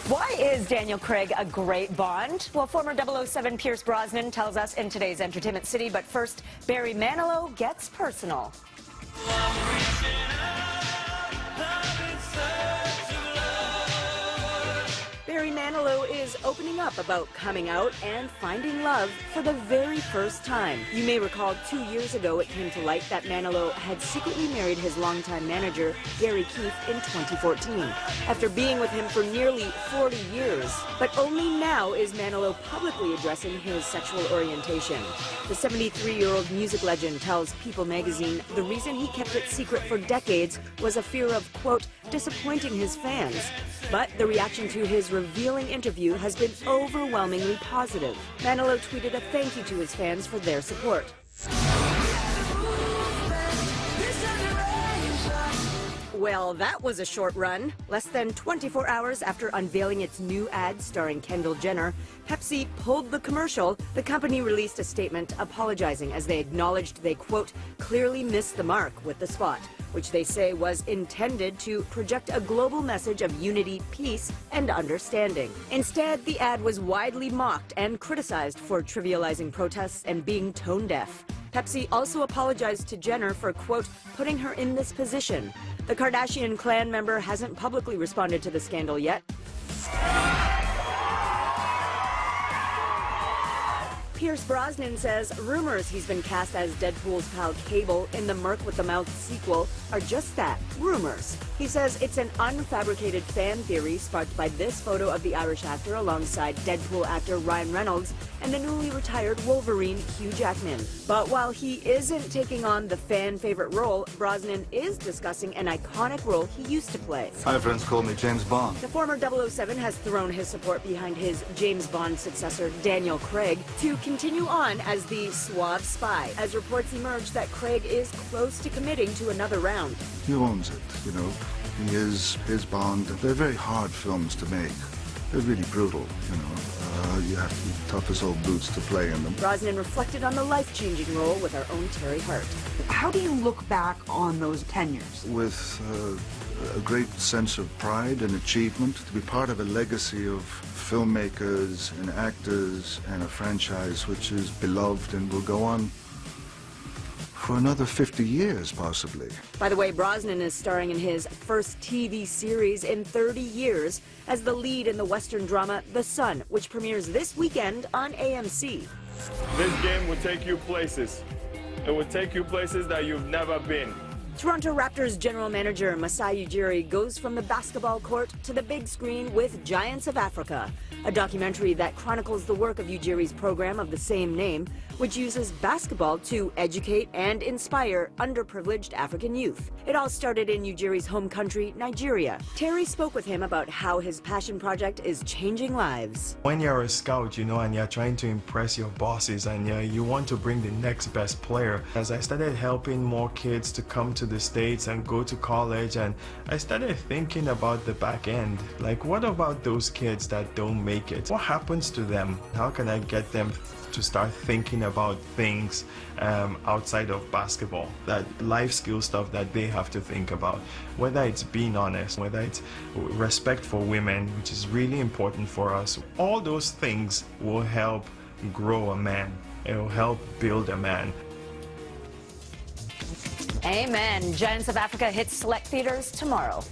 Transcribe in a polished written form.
Why is Daniel Craig a great Bond? Well, former 007 Pierce Brosnan tells us in today's Entertainment City. But first, Barry Manilow gets personal. Barry Manilow is opening up about coming out and finding love for the very first time. You may recall 2 years ago it came to light that Manilow had secretly married his longtime manager, Gary Keith, in 2014, after being with him for nearly 40 years. But only now is Manilow publicly addressing his sexual orientation. The 73-year-old music legend tells People magazine the reason he kept it secret for decades was a fear of, quote, disappointing his fans. But the reaction to his revealing interview has been overwhelmingly positive. Manilow tweeted a thank you to his fans for their support. Well, that was a short run. Less than 24 hours after unveiling its new ad starring Kendall Jenner, Pepsi pulled the commercial. The company released a statement apologizing as they acknowledged they, quote, clearly missed the mark with the spot, which they say was intended to project a global message of unity, peace, and understanding. Instead, the ad was widely mocked and criticized for trivializing protests and being tone deaf. Pepsi also apologized to Jenner for, quote, putting her in this position. The Kardashian clan member hasn't publicly responded to the scandal yet. Pierce Brosnan says rumors he's been cast as Deadpool's pal Cable in the Merc with the Mouth sequel are just that, rumors. He says it's an unfabricated fan theory sparked by this photo of the Irish actor alongside Deadpool actor Ryan Reynolds and the newly retired Wolverine Hugh Jackman. But while he isn't taking on the fan favorite role, Brosnan is discussing an iconic role he used to play. My friends call me James Bond. The former 007 has thrown his support behind his James Bond successor Daniel Craig to continue on as the suave spy, as reports emerge that Craig is close to committing to another round. He owns it, you know. He is his Bond. They're very hard films to make. They're really brutal, you know. You have to be tough as old boots to play in them. Brosnan reflected on the life-changing role with our own Terry Hart. How do you look back on those 10 years? With a great sense of pride and achievement, to be part of a legacy of filmmakers and actors and a franchise which is beloved and will go on for another 50 years, possibly. By the way, Brosnan is starring in his first TV series in 30 years as the lead in the Western drama The Sun, which premieres this weekend on AMC. This game will take you places. It will take you places that you've never been. Toronto Raptors general manager Masai Ujiri goes from the basketball court to the big screen with Giants of Africa, a documentary that chronicles the work of Ujiri's program of the same name, which uses basketball to educate and inspire underprivileged African youth. It all started in Ujiri's home country, Nigeria. Terry spoke with him about how his passion project is changing lives. When you're a scout, you know, and you're trying to impress your bosses and you want to bring the next best player. As I started helping more kids to come to the States and go to college, and I started thinking about the back end. Like, what about those kids that don't make it? What happens to them? How can I get them to start thinking about things outside of basketball, that life skill stuff that they have to think about, whether it's being honest, whether it's respect for women, which is really important for us. All those things will help grow a man. It will help build a man. Amen. Giants of Africa hits select theaters tomorrow.